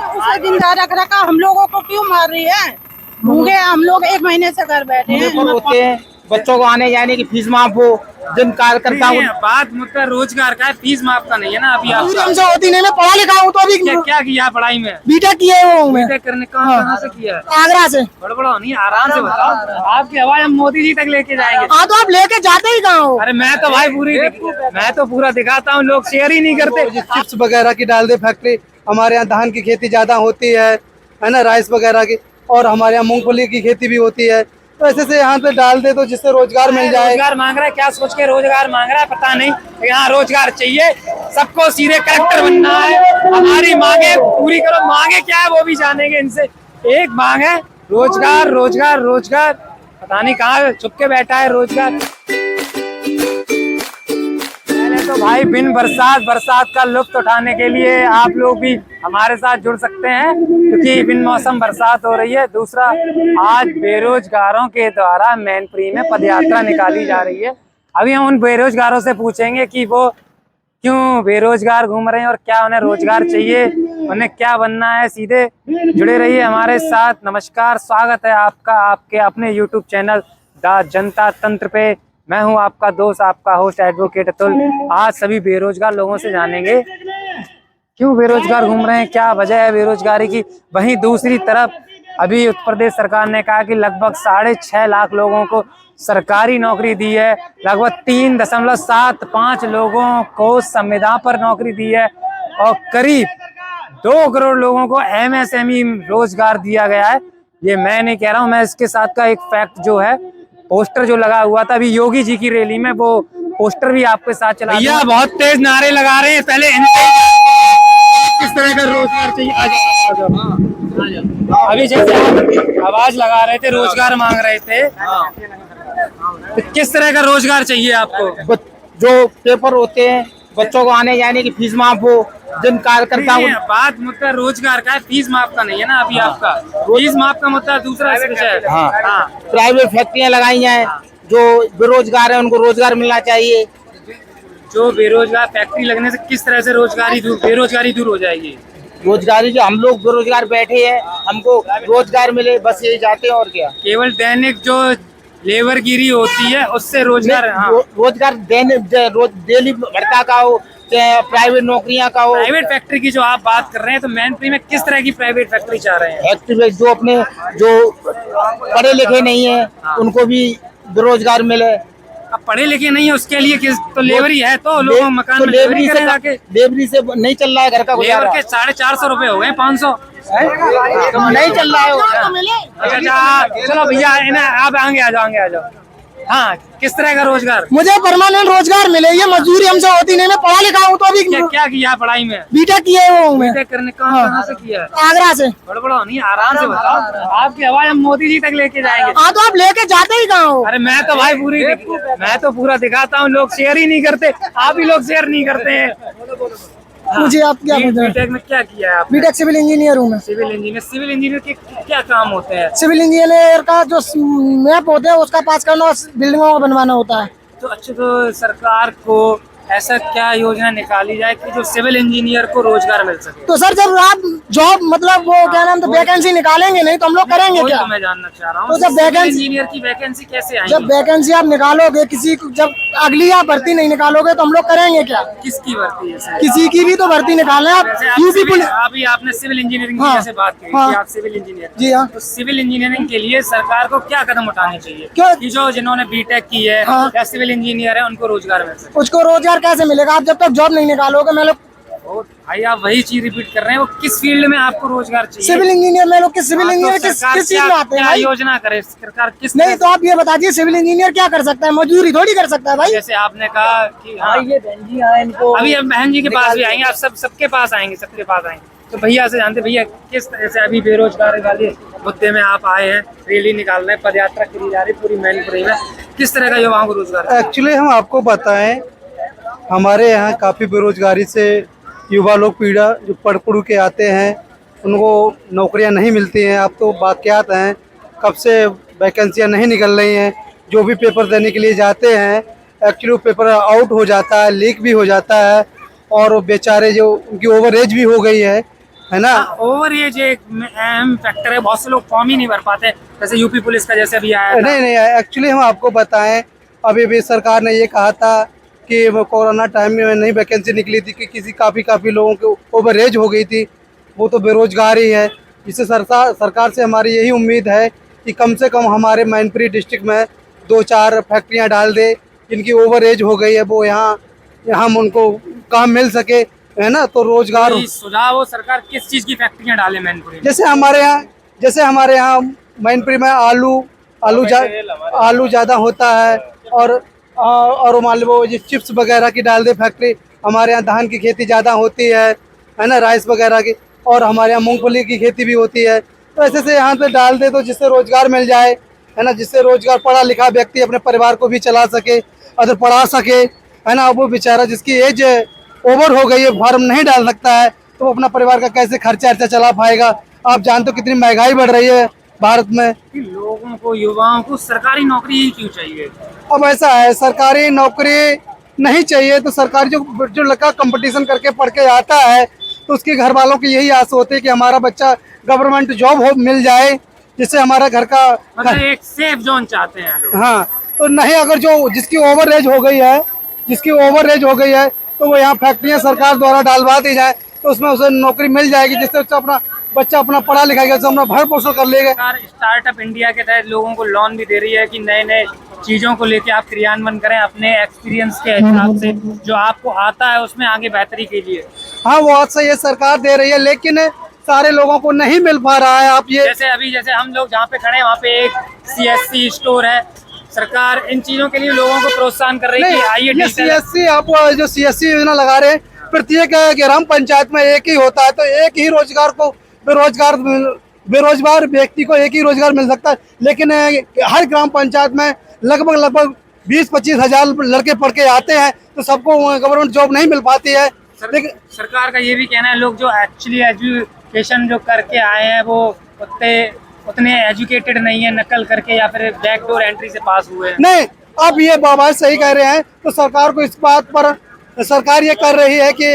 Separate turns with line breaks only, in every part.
उसे जिंदा रख रखा, हम लोगों को क्यों मार रही है? भूखे हम लोग 1 महीने से घर बैठे हैं।
बच्चों को आने जाने की फीस माफ हो, जिन कार्यकर्ताओं
बात मुद्दा रोजगार का है, फीस माफ का नहीं है ना। अभी
हमसे होती नहीं, मैं पढ़ा लिखा हूँ तो अभी
क्या किया पढ़ाई में?
बीटेक किए हूँ मैं।
बीटेक करने कहाँ से किया?
आगरा से।
बड़बड़ा नहीं, आराम से बताओ। आपकी आवाज हम मोदी जी तक लेके जाएंगे।
हाँ तो आप लेके जाते ही कहाँ हो?
अरे मैं तो भाई मैं तो पूरा दिखाता हूँ, लोग शेयर ही नहीं करते।
चिप्स वगैरह की डाल दे फैक्ट्री, हमारे यहाँ धान की खेती ज्यादा होती है ना, राइस वगैरह की, और हमारे यहाँ मूंगफली की खेती भी होती है, तो ऐसे से यहाँ पे डाल दे तो जिससे रोजगार मिल जाए।
रोजगार मांग रहा है, क्या सोच के रोजगार मांग रहा है पता नहीं। यहाँ रोजगार चाहिए सबको, सीधे कलेक्टर बनना है। हमारी मांगे पूरी करो। मांगे क्या है वो भी जानेंगे इनसे। एक मांग है रोजगार, रोजगार, रोजगार। पता नहीं कहाँ छुप के बैठा है रोजगार। तो भाई बिन बरसात का लुत्फ उठाने के लिए आप लोग भी हमारे साथ जुड़ सकते हैं, क्योंकि बिन मौसम बरसात हो रही है। दूसरा, आज बेरोजगारों के द्वारा मैनपुरी में पदयात्रा निकाली जा रही है। अभी हम उन बेरोजगारों से पूछेंगे कि वो क्यों बेरोजगार घूम रहे हैं और क्या उन्हें रोजगार चाहिए, उन्हें क्या बनना है। सीधे जुड़े रहिए हमारे साथ। नमस्कार, स्वागत है आपका आपके अपने YouTube चैनल द जनता तंत्र पे। मैं हूं आपका दोस्त, आपका होस्ट एडवोकेट अतुल। आज सभी बेरोजगार लोगों से जानेंगे क्यों बेरोजगार घूम रहे हैं, क्या वजह है बेरोजगारी की। वहीं दूसरी तरफ अभी उत्तर प्रदेश सरकार ने कहा कि लगभग 6.5 लाख लोगों को सरकारी नौकरी दी है, लगभग 3.75 लोगों को संविदा पर नौकरी दी है, और करीब 2 करोड़ लोगों को MSME रोजगार दिया गया है। ये मैं नहीं कह रहा हूँ, मैं इसके साथ का एक फैक्ट जो है, पोस्टर जो लगा हुआ था अभी योगी जी की रैली में, वो पोस्टर भी आपके साथ चला। भैया बहुत तेज नारे लगा रहे हैं, पहले इनसे किस तरह का रोजगार चाहिए। अभी जैसे आप आवाज लगा रहे थे, रोजगार मांग रहे थे, तो किस तरह का रोजगार चाहिए आपको?
जो पेपर होते हैं, बच्चों को आने जाने की फीस माफ हो, जिन कार्यकर्ताओं
बात मुद्दा रोजगार का है, फीस माफ का नहीं है ना। अभी आपका फीस माफ का मुद्दा दूसरा विषय है।
हाँ, प्राइवेट फैक्ट्रियां लगाई जाए, जो बेरोजगार है उनको रोजगार मिलना चाहिए।
जो बेरोजगार, फैक्ट्री लगने से किस तरह से बेरोजगारी दूर हो जाएगी?
रोजगारी, जो हम लोग बेरोजगार बैठे हैं, हमको रोजगार मिले, बस यही चाहते हैं। और क्या,
केवल दैनिक जो लेबरगिरी होती है उससे रोजगार।
रोजगार डेली भर्ता का हो, चाहे प्राइवेट नौकरियां का हो।
प्राइवेट फैक्ट्री की जो आप बात कर रहे हैं, तो मैनपुरी में किस तरह की प्राइवेट फैक्ट्री चाह रहे हैं?
फैक्ट्री जो अपने जो पढ़े लिखे नहीं है उनको भी बेरोजगार मिले।
अब पढ़े लिखे नहीं है उसके लिए किस, तो लेबरी है तो लोग मकान में लेबरी करें जाके।
लेबरी से नहीं चल रहा है घर का गुजारा।
लेबर के 450 रुपए हो गए, 500
नहीं चल रहा है।
अच्छा चलो भैया, आप आगे आ जाओ। हाँ, किस तरह का रोजगार?
मुझे परमानेंट रोजगार मिले, ये मजदूरी हमसे होती नहीं, मैं पढ़ा लिखा हूँ तो अभी
क्या किया पढ़ाई में?
बीटेक किए हूँ मैं।
बीटेक करने कहाँ से किया?
आगरा से।
बड़बड़ा नहीं, आराम से बताओ। आपकी आवाज हम मोदी जी तक लेके जाएंगे।
हाँ तो आप लेके जाते ही कहाँ हो?
अरे मैं तो भाई मैं तो पूरा दिखाता हूँ, लोग शेयर ही नहीं करते। आप ही लोग शेयर नहीं करते हैं।
मुझे आप क्या
बीटेक में क्या किया है आप?
बीटेक सिविल इंजीनियर हूँ मैं।
सिविल इंजीनियर के क्या काम होते हैं?
सिविल इंजीनियर का जो मैप होता है उसका पास करना, बिल्डिंगों को बनवाना होता है।
तो अच्छा, तो सरकार को ऐसा क्या योजना निकाली जाए कि जो सिविल इंजीनियर को रोजगार मिल सके?
तो सर जब आप जॉब मतलब वो क्या नाम, तो वैकेंसी निकालेंगे नहीं तो हम लोग करेंगे क्या?
तो मैं जानना चाह रहा हूँ,
तो जब वैकेंसी
इंजीनियर की वैकेंसी कैसे आएगी?
जब वैकेंसी आप निकालोगे किसी, जब अगली आप भर्ती नहीं निकालोगे तो हम लोग करेंगे क्या?
किसकी भर्ती है?
किसी की भी तो भर्ती निकालें आप। यूपी पुलिस,
अभी आपने सिविल इंजीनियरिंग की जैसे बात की, आप सिविल इंजीनियर।
जी हाँ।
तो सिविल इंजीनियरिंग के लिए सरकार को क्या कदम उठाने चाहिए कि जो जिन्होंने बीटेक की है या सिविल इंजीनियर है उनको रोजगार मिल सके?
उसको रोजगार कैसे मिलेगा? आप जब तक जॉब नहीं निकालोगे। मैं लोग
भाई आप वही चीज रिपीट कर रहे हैं, वो किस फील्ड में आपको रोजगार चाहिए?
सिविल इंजीनियर में लोग सिविल इंजीनियर किस चीज में आते हैं?
क्या योजना करे सरकार? किस
नहीं तो आप ये बताइए, सिविल इंजीनियर क्या कर सकता है? मजदूरी थोड़ी कर सकता है भाई।
जैसे आपने कहा कि
ये बहन जी आए, इनको
अभी हम बहन जी के पास भी आएंगे, आप सबके पास आएंगे। तो भैया से जानते, भैया किस तरह से अभी बेरोजगारी वाले मुद्दे में आप आए हैं, रैली निकाल रहे हैं, पदयात्रा करी जा रही है पूरी मैनपुरी में, किस तरह का युवाओं को रोजगार?
एक्चुअली हम आपको बताएं, हमारे यहाँ काफ़ी बेरोजगारी से युवा लोग पीड़ा जो पढ़ के आते हैं उनको नौकरियां नहीं मिलती हैं। आप तो वाक़यात हैं, कब से वैकेंसियां नहीं निकल रही हैं। जो भी पेपर देने के लिए जाते हैं एक्चुअली पेपर आउट हो जाता है, लीक भी हो जाता है। और बेचारे जो उनकी ओवर एज भी हो गई है ना।
ओवर एज एक अहम फैक्टर है, बहुत से लोग फॉर्म ही नहीं भर पाते, जैसे यूपी पुलिस का जैसे अभी आया था।
नहीं एक्चुअली हम आपको बताएं, अभी भी सरकार ने ये कहा था कि वो कोरोना टाइम में नई वैकेंसी निकली थी कि किसी काफ़ी लोगों को ओवर एज हो गई थी, वो तो बेरोजगार ही है। इससे सरकार से हमारी यही उम्मीद है कि कम से कम हमारे मैनपुरी डिस्ट्रिक्ट में 2-4 फैक्ट्रियां डाल दे, इनकी ओवर एज हो गई है, वो यहाँ हम उनको काम मिल सके, है ना। तो रोजगार
सुझाव हो सरकार किस चीज की फैक्ट्रियां डाले मैनपुरी में?
जैसे हमारे यहाँ मैनपुरी में आलू ज़्यादा होता है, और मान लो ये चिप्स वगैरह की डाल दे फैक्ट्री। हमारे यहाँ धान की खेती ज़्यादा होती है ना, राइस वगैरह की, और हमारे यहाँ मूंगफली की खेती भी होती है। तो ऐसे से यहाँ पे डाल दे तो जिससे रोजगार मिल जाए, है ना, जिससे रोजगार पढ़ा लिखा व्यक्ति अपने परिवार को भी चला सके, अगर पढ़ा सके, है ना। वो बेचारा जिसकी एज ओवर हो गई है, फॉर्म नहीं डाल सकता है, तो वो अपना परिवार का कैसे खर्चा चला पाएगा। आप जानते हो कितनी महंगाई बढ़ रही है भारत में।
लोगों को, युवाओं को सरकारी नौकरी ही क्यों चाहिए?
अब ऐसा है, सरकारी नौकरी नहीं चाहिए तो सरकारी जो लड़का कंपटीशन करके पढ़ के आता है, तो उसके घर वालों की यही आस होती है कि हमारा बच्चा गवर्नमेंट जॉब मिल जाए, जिससे हमारा घर का
मतलब एक सेफ जोन चाहते हैं लोग।
हाँ, तो नहीं, अगर जिसकी ओवर एज हो गई है तो वो यहाँ फैक्ट्रियाँ सरकार द्वारा डालवा दी जाए, तो उसमें उसे नौकरी मिल जाएगी, जिससे अपना बच्चा अपना पढ़ा लिखा गया, अपना भर पोषण कर लेगा।
सरकार स्टार्टअप इंडिया के तहत लोगों को लोन भी दे रही है कि नए नए चीजों को लेके आप क्रियान्वयन करें, अपने एक्सपीरियंस के हिसाब से जो आपको आता है उसमें आगे बेहतरी कीजिए।
हाँ, वो बात सही है, सरकार दे रही है, लेकिन सारे लोगों को नहीं मिल पा रहा है। आप ये
जैसे हम लोग जहाँ पे खड़े हैं वहाँ पे एक CSC स्टोर है, सरकार इन चीजों के लिए लोगों को प्रोत्साहन कर रही है कि आइए
CSC, आप जो CSC योजना लगा रहे हैं, प्रत्येक ग्राम पंचायत में एक ही होता है, तो एक ही बेरोजगार व्यक्ति को एक ही रोजगार मिल सकता है, लेकिन हर ग्राम पंचायत में लगभग 20-25 हजार लड़के पढ़ के आते हैं, तो सबको गवर्नमेंट जॉब नहीं मिल पाती है। लेकिन
सरकार का ये भी कहना है लोग जो एक्चुअली एजुकेशन जो करके आए हैं वो उतने एजुकेटेड नहीं है, नकल करके या फिर बैकडोर एंट्री से पास हुए हैं।
नहीं, आप ये बाबा सही कह रहे हैं, तो सरकार को इस बात पर सरकार ये कर रही है कि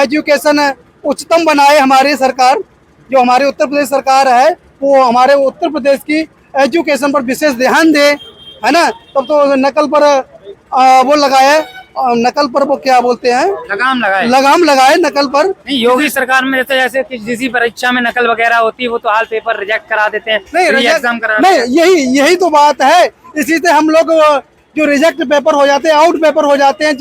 एजुकेशन उच्चतम बनाए। हमारी सरकार, जो हमारी उत्तर प्रदेश सरकार है, वो हमारे उत्तर प्रदेश की एजुकेशन पर विशेष ध्यान दे, है ना। तब तो नकल पर वो लगाए, नकल पर वो क्या बोलते हैं, लगाम लगाए नकल पर।
नहीं, योगी सरकार में जैसे किसी परीक्षा में नकल वगैरह होती है वो तो हाल पेपर रिजेक्ट करा देते हैं, एग्जाम करा देते हैं।
नहीं, यही तो बात है। इसी से हम लोग जो रिजेक्ट पेपर हो जाते हैं, आउट पेपर हो जाते हैं,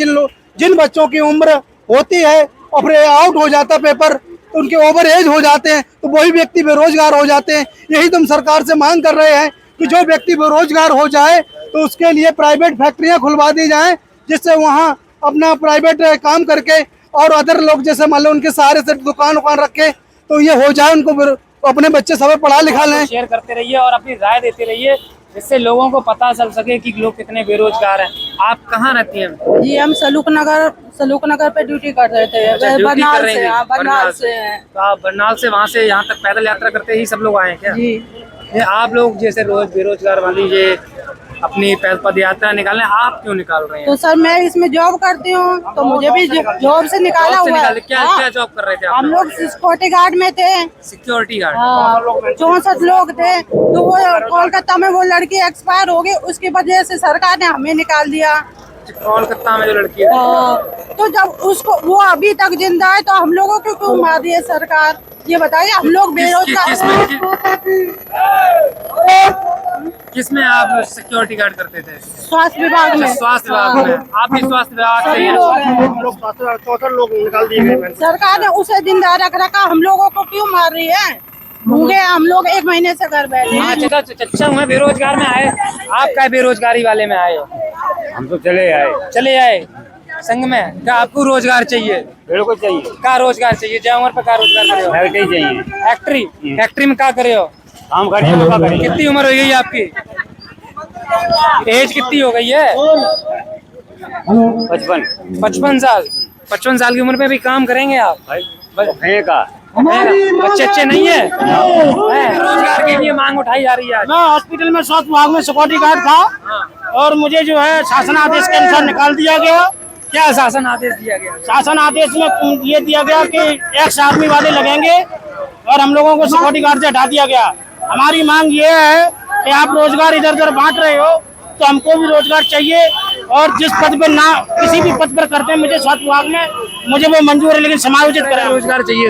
जिन बच्चों की उम्र होती है और फिर आउट हो जाता पेपर, तो उनके ओवर एज हो जाते हैं, तो वही व्यक्ति बेरोजगार हो जाते हैं। यही तो हम सरकार से मांग कर रहे हैं कि जो व्यक्ति बेरोजगार हो जाए तो उसके लिए प्राइवेट फैक्ट्रियां खुलवा दी जाएं, जिससे वहां अपना प्राइवेट काम करके और अदर लोग जैसे मान लो उनके सहारे से दुकान रखे, तो ये हो जाए, उनको अपने बच्चे सब पढ़ा लिखा लें।
शेयर करते रहिए और अपनी राय देते रहिए, जिससे लोगों को पता चल सके कि लोग कितने बेरोजगार हैं। आप कहाँ रहती हैं?
जी, हम सलूक नगर पे ड्यूटी कर रहे थे, बरनाल से हैं।
तो आप बरनाल से वहाँ से यहाँ तक पैदल यात्रा करते ही सब लोग आए हैं क्या?
जी।
ये आप लोग जैसे रोज बेरोजगार वाली ये अपनी पद यात्रा निकालने, आप क्यों निकाल रहे हैं?
तो सर मैं इसमें जॉब करती हूँ, तो मुझे भी जॉब से निकाला हुआ है।
क्या जॉब कर रहे थे आप?
हम लोग सिक्योरिटी गार्ड में थे।
Security guard?
64 लोग थे, तो वो कोलकाता में वो लड़की एक्सपायर हो गई, उसकी वजह से सरकार ने हमें निकाल दिया।
कोलकाता में जो लड़की है,
तो जब उसको वो अभी तक जिंदा है, तो हम लोगों को क्यों मार रही है सरकार? ये बताइए, हम लोग बेरोजगार।
किसमें आप सिक्योरिटी गार्ड करते थे?
स्वास्थ्य विभाग में।
स्वास्थ्य विभाग में? आप भी स्वास्थ्य विभाग से हैं?
64 लोग निकाल दिए गए।
सरकार ने उसे जिंदा रखा, हम लोगों को क्यों मार रही है? भूखे हम लोग 1 महीने से घर बैठे हैं।
अच्छा हुआ बेरोजगार में आए, आप क्या बेरोजगारी वाले में आए हो?
हम तो चले आए
संघ में। क्या आपको रोजगार चाहिए?
बिल्कुल चाहिए।
क्या रोजगार चाहिए? जय उम्र पे क्या रोजगार करे हो?
चाहिए।
फैक्ट्री में क्या करे हो?
काम करें।
कितनी उम्र हो गई है आपकी? एज कितनी हो गई है? 55 साल। 55 साल की उम्र में भी काम करेंगे आप? बच्चे अच्छे नहीं है? रोजगार के लिए मांग उठाई जा रही है।
मैं हॉस्पिटल में स्वास्थ्य विभाग में सिक्योरिटी गार्ड था, और मुझे जो है शासनादेश के अनुसार निकाल दिया गया
क्या शासन आदेश दिया गया?
शासन आदेश में ये दिया गया कि एक्स आर्मी वाले लगेंगे और हम लोगों को सिक्योरिटी गार्ड से हटा दिया गया। हमारी मांग ये है कि आप रोजगार इधर उधर बांट रहे हो तो हमको भी रोजगार चाहिए, और जिस पद पे ना किसी भी पद पर करते हैं मुझे स्वास्थ्य विभाग में मुझे वो मंजूर है, लेकिन समायोजित करें।
रोजगार चाहिए।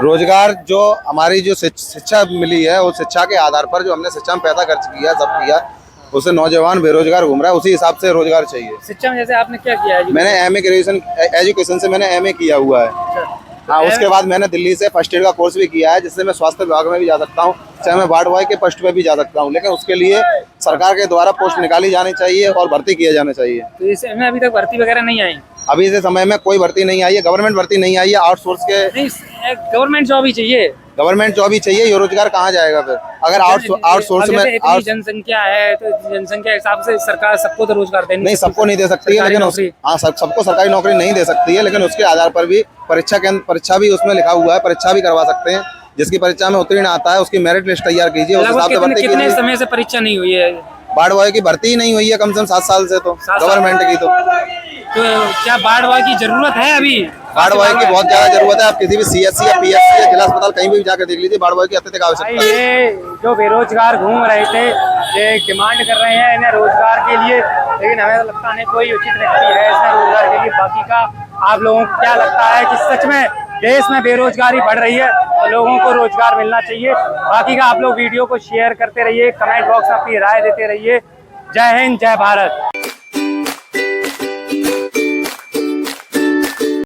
रोजगार जो हमारी जो शिक्षा मिली है उस शिक्षा के आधार पर जो हमने शिक्षा में पैदा खर्च किया सब किया उससे नौजवान बेरोजगार घूम रहा है, उसी हिसाब से रोजगार चाहिए।
शिक्षा में जैसे आपने क्या किया है?
मैंने एमए ग्रेजुएशन एजुकेशन से मैंने एमए किया हुआ है। हाँ, उसके बाद मैंने दिल्ली से फर्स्ट एड का कोर्स भी किया है, जिससे मैं स्वास्थ्य विभाग में भी जा सकता हूँ, चाहे मैं वार्ड बॉय के पोस्ट पे भी जा सकता हूँ, लेकिन उसके लिए सरकार के द्वारा पोस्ट निकाली जानी चाहिए और भर्ती किया जाना चाहिए।
तो इसमें अभी तक भर्ती वगैरह नहीं आई?
अभी से समय में कोई भर्ती नहीं आई है, गवर्नमेंट भर्ती नहीं आई है, आउटसोर्स के
गवर्नमेंट जॉब ही चाहिए।
गवर्नमेंट जॉब ही चाहिए, ये रोजगार कहाँ जाएगा फिर अगर आउटसोर्स में?
इतनी जनसंख्या है तो जनसंख्या के हिसाब से सरकार सबको तो रोजगार देनी
नहीं, सबको नहीं दे सकती है, लेकिन हाँ सबको सरकारी नौकरी नहीं दे सकती है, लेकिन उसके आधार पर भी परीक्षा भी उसमें लिखा हुआ है, परीक्षा भी करवा सकते हैं। जिसकी परीक्षा में उत्तीर्ण आता है उसकी मेरिट लिस्ट तैयार कीजिए, उस हिसाब से भर्ती कीजिए।
कितने समय से परीक्षा नहीं हुई है?
वार्ड बॉय की भर्ती ही नहीं हुई है कम से कम 7 साल से, तो गवर्नमेंट की तो
क्या वार्ड बॉय की जरूरत है? अभी
वार्ड बॉय की बहुत ज्यादा जरूरत है। आप किसी भी CSC या PSC या जिला अस्पताल कहीं भी जाकर देख लीजिए, वार्ड बॉय की अत्यधिक आवश्यकता है।
ये जो बेरोजगार घूम रहे थे ये डिमांड कर रहे हैं इन्हें रोजगार के लिए, लेकिन हमें लगता नहीं कोई उचित व्यक्ति है इसमें रोजगार के लिए। बाकी का आप लोगों को क्या लगता है कि सच में देश में बेरोजगारी बढ़ रही है तो लोगों को रोजगार मिलना चाहिए? बाकी का आप लोग वीडियो को शेयर करते रहिए, कमेंट बॉक्स में अपनी राय देते रहिए। जय हिंद, जय भारत।